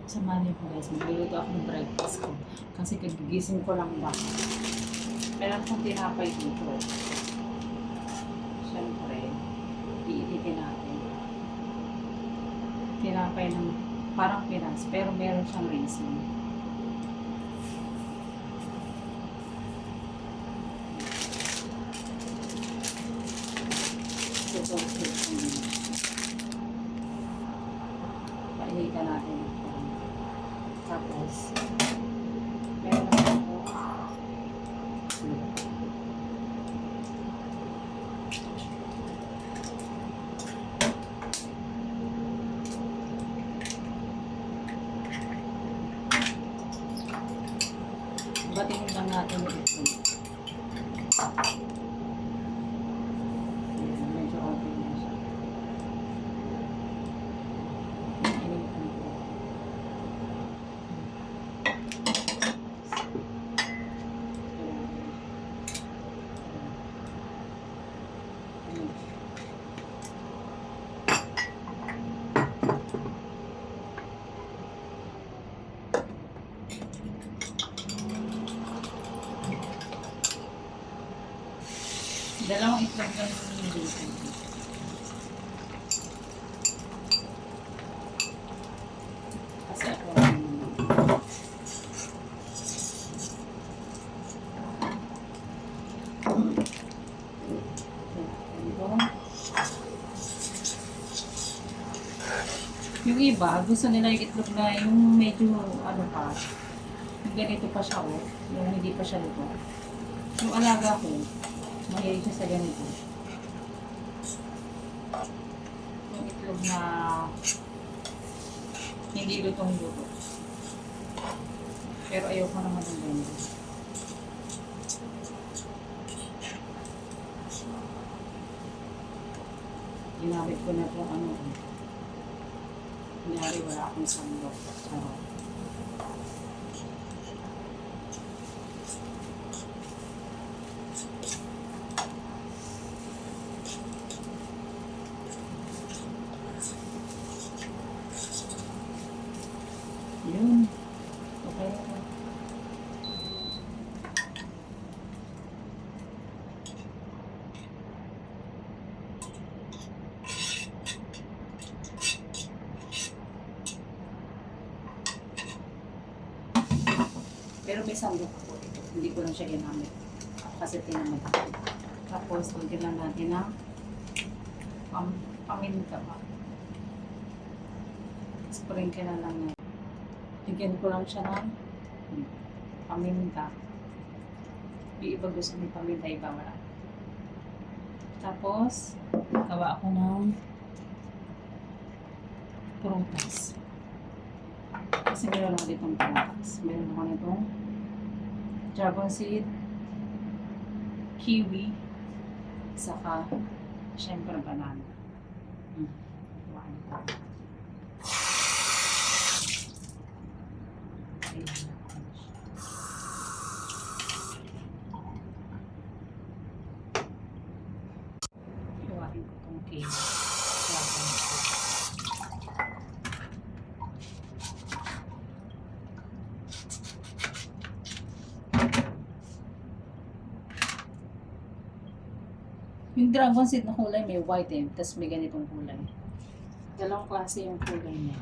Samahan niyo po guys, magluluto ako ng breakfast ko. Kasi kagigising ko lang ba. Meron akong tinapay dito. Siyempre, iinitin natin. Tinapay ng parang Pinas, pero meron siyang raisin. Ito, painitan natin. Tapos, meron naman ako batingin lang natin ito. Medyo okay na siya. Initan ko. Dalawang itlog lang yung nililitan. Kasi ako yung iba, gusto nila yung itlog na yung medyo ano pa, yung ganito pa siya yung hindi pa siya luto. Yung alaga ko, mahilig siya sa ganito. Yung itlog na hindi lutong-luto. Pero ayoko naman ng ganito. Ginamit ko na itong ano. Kunyari wala akong sandok. Yun. Okay na. Pero may sandok ako. Hindi ko lang siya ginamit. Kasi tinamad ako. Tapos, lagyan lang natin ng paminta pa. Sprinkle na lang na. Bigyan ko lang siya ng paminta. Yung iba gusto may paminta, iba wala. Tapos, gawa ako ng prutas. Kasi meron ako ditong prutas. Meron ako nitong dragon seed, kiwi, saka, syempre, banana. Iwain ko itong cake. Yung dragon seed na kulay may white tapos may ganitong kulay. Dalawang klase yung kulay niya.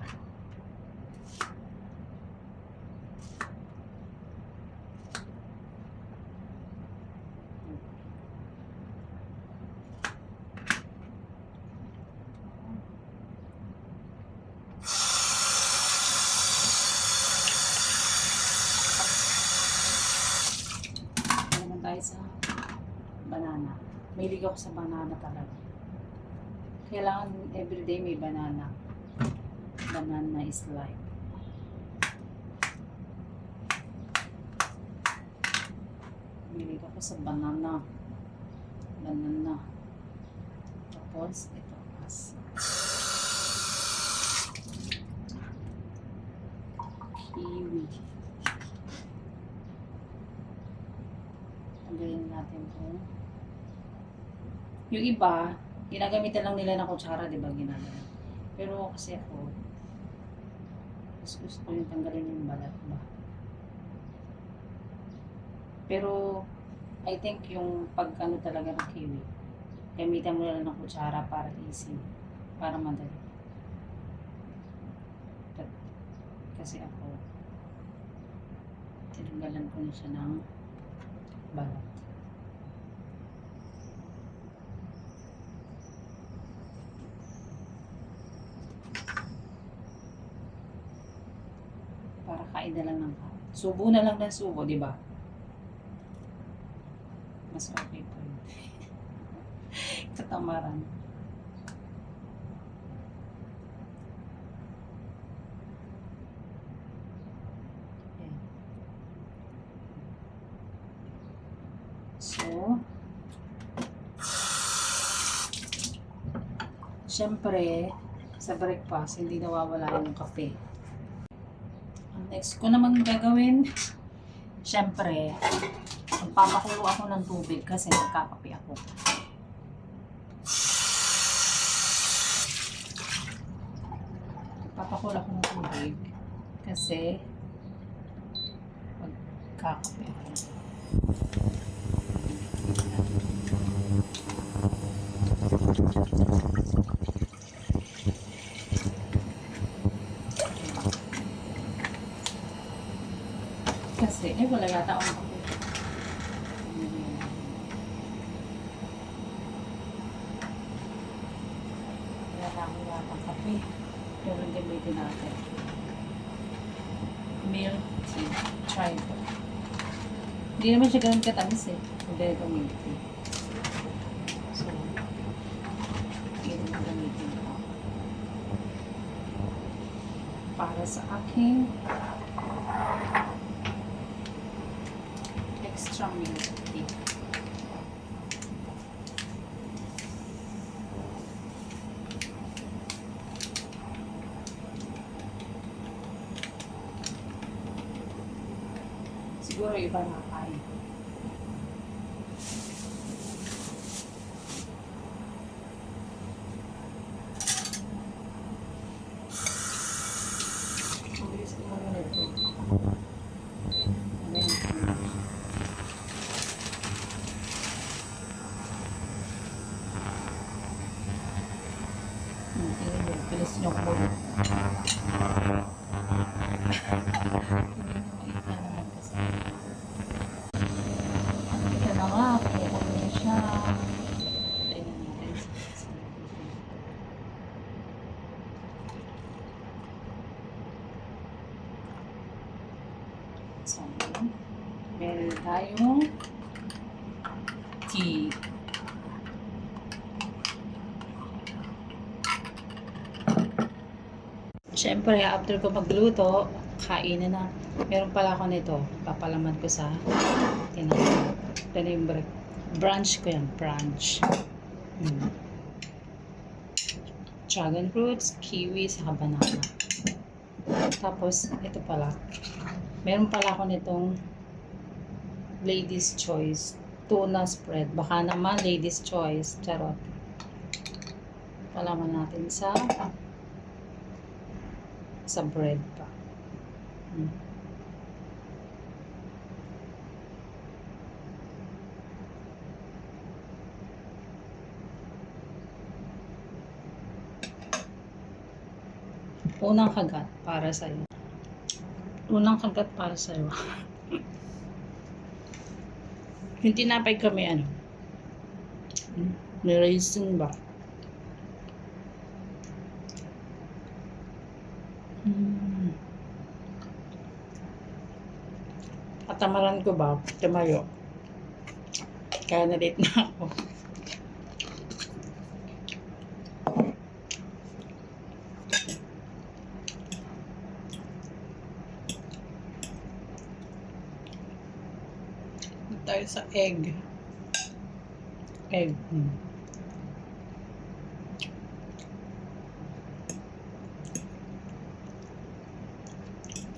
Naman tayo sa banana. Mahilig ako sa banana talaga. Kailangan everyday may banana. Banana is life. Mahilig ako sa banana. Banana. Tapos, ito. Kiwi. Tanggalin natin ito. Yung iba, ginagamitan lang nila ng kutsara, di ba? Ginagawa. Pero kasi ako, Gusto ko yung tanggalin yung balat ba. Pero, I think yung pag ano talaga ng kiwi, gamitan mo na lang ng kutsara para easy. Para madali. Kasi ako, tinanggalan ko na siya ng balat. Para kain na lang ng kain. Subo na lang ng subo, di ba? Mas okay po yun. Katamaran. Okay. So, syempre, sa breakfast, hindi nawawala yung kape. Ang next ko naman gagawin, syempre, magpapakulo ako ng tubig kasi nagkakape ako. Magpapakulo ako ng tubig kasi magkakape ako. Kasi, wala yata akong kape. Wala akong yata kape. Pero gamitin natin. Milk tea. Try ito. Hindi naman siya ganun katamis eh. Hindi gamitin. So, hindi naman gamitin ko. Para sa aking extra milk tea. Siguro iba na kain. Mabilis ko naman ito. Bilis niyo ko. Ito na nga, kaya ko na siya. So, meron tayong tea. Siyempre, after ko magluto, kainin na. Meron pala ako nito. Papalaman ko sa tinapay. Ito na yung brunch ko yan. Brunch. Dragon fruits, kiwi, saka banana. Tapos, ito pala. Meron pala ako nitong Lady's Choice. Tuna spread. Baka naman Lady's Choice. Charot. Palaman natin sa bread pa. Unang kagat para sa'yo. Unang kagat para sa'yo. Yung tinapay kami, may raisin ba? Katamaran ko ba? Tumayo. Kaya na-late na ako. Tayo sa egg. Egg.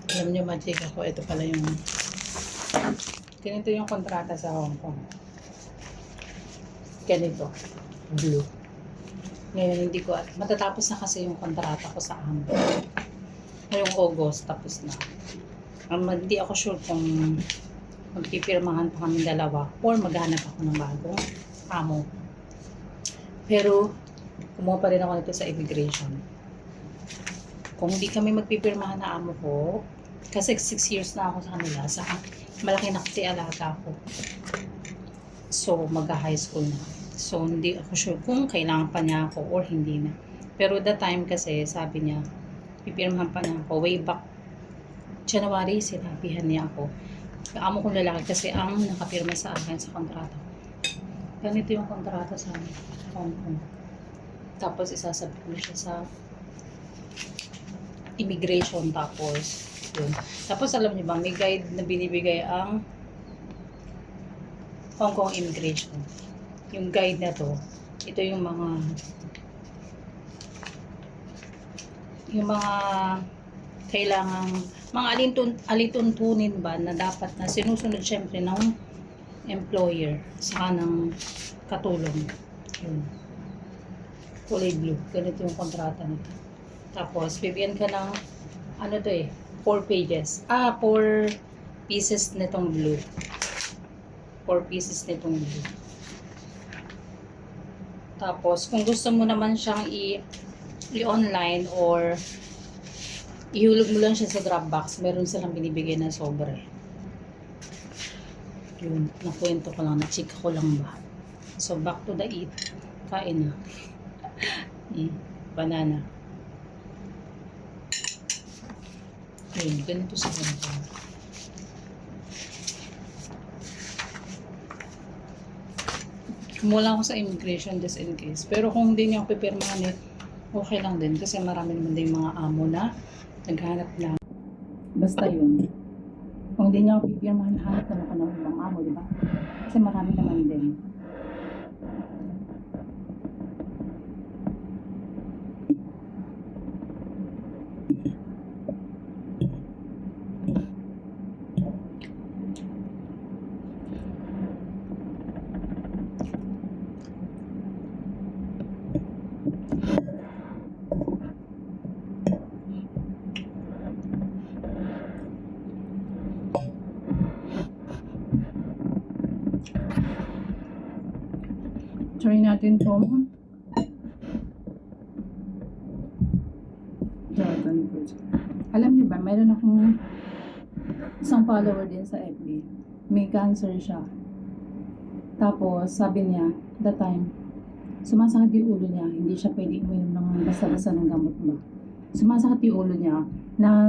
Alam niyo, magic ako. Ito pala yung ganito yung kontrata sa Hong Kong. Ganito. Blue. Ngayon, hindi ko matatapos na kasi yung kontrata ko sa Amber. ngayong August, tapos na. Hindi ako sure kung magpipirmahan pa kami dalawa or maghanap ako ng bagong amo. Pero, kumuha pa rin ako nito sa immigration. Kung hindi kami magpipirmahan na amo ko, kasi 6 years na ako sa kanila, saka malaki na kasi alaga ko. So, mag-high school na. So, hindi ako sure kung kailangan pa niya ako or hindi na. Pero that time kasi, sabi niya, pipirmahan pa niya ako. Way back January, sinabihan niya ako. Amo kong lalaki kasi ang nakapirma sa akin sa kontrata ko. Ganito yung kontrata sa Hong Kong. Tapos, isasabit mo siya sa immigration, tapos yun. Tapos alam niyo ba, may guide na binibigay ang Hong Kong immigration. Yung guide na to, ito yung mga kailangang mga alituntunin ba na dapat na sinusunod syempre ng employer sa ng katulong. Yun. Kulay blue. Ganito yung kontrata nito. Tapos, bibigyan ka ng, 4 pages. 4 pieces nitong blue. 4 pieces nitong blue. Tapos, kung gusto mo naman siyang i-online or ihulog mo lang siya sa Dropbox, meron silang binibigay na sobre. Yun, nakwento ko lang, na-check ko lang ba. So, back to the eat. Kain na. Banana. Yun, ganito sa ganito. Kumuha lang ako sa immigration just in case. Pero kung hindi niya ako pipirmahan, okay lang din. Kasi marami naman din mga amo na naghanap lang. Basta yun. Kung hindi niya ako pipirmahan, hanap naman ako ng ibang amo, di ba? Kasi marami naman din. Try natin itong dragon fruit. Alam niyo ba, mayroon akong isang follower din sa FB. May cancer siya. Tapos, sabi niya, that time, sumasakit yung ulo niya. Hindi siya pwede uminom ng basta-basta ng gamot ba. Sumasakit yung ulo niya.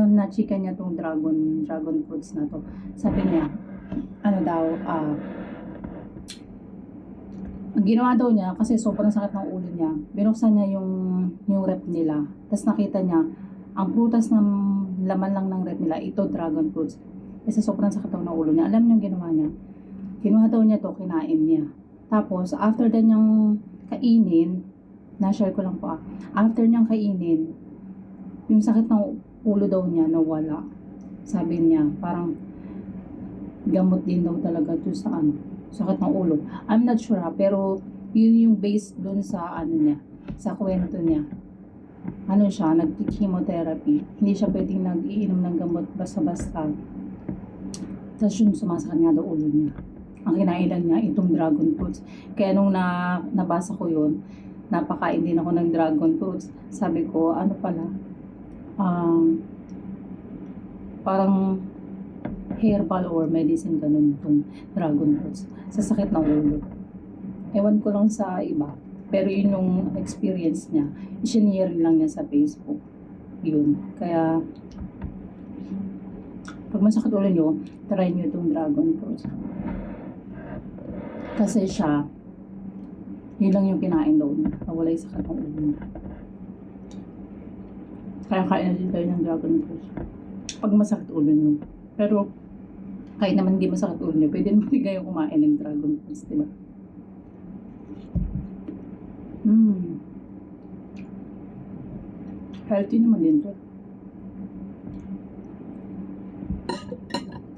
Na-chika niya itong dragon fruits na to. Sabi niya, ang ginawa daw niya, kasi sobrang sakit ng ulo niya, binuksan niya yung rep nila. Tapos nakita niya, ang prutas ng laman lang ng rep nila, ito dragon fruits. Kasi sobrang sakit daw ng ulo niya. Alam niyo yung ginawa niya? Kinuha daw niya to, kinain niya. Tapos, after din niyang kainin, na-share ko lang po after niyang kainin, yung sakit ng ulo daw niya, nawala. Sabi niya, parang gamot din daw talaga to sa sakit ng ulo. I'm not sure pero yun yung base dun sa niya, sa kwento niya. Siya, nag-chemotherapy. Hindi siya pwedeng nag-iinom ng gamot basta-basta. Tapos yung sumasakit nga daw ulo niya. Ang kinailan niya, itong dragon fruits. Kaya nung nabasa ko yun, napakain din ako ng dragon fruits. Sabi ko, parang herbal or medicine ganun itong dragon fruits sa sakit ng ulo. Ewan ko lang sa iba, pero yun yung experience niya. I-share lang niya sa Facebook. Yun. Kaya pag masakit ulo nyo, try nyo itong dragon fruits. Kasi siya, yun lang yung kinain daw niya. Nawala yung sakit ng ulo niya. Kaya kain na din tayo ng dragon fruits. Pag masakit ulo nyo. Pero kahit naman hindi masakit ulo niyo, pwede naman kayo kumain ng dragon fruits, diba? Healthy naman din to.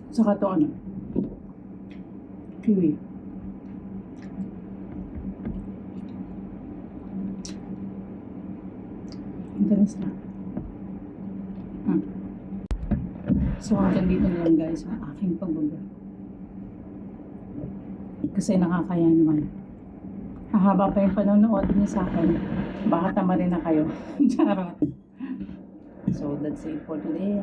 Saka to kiwi. Interesting. So hanggang dito na lang guys ang aking pagbablog. Kasi nakakaya naman. Hahaba pa yung panonood niyo sa akin. Baka tama rin na kayo. Charot. So that's it for today.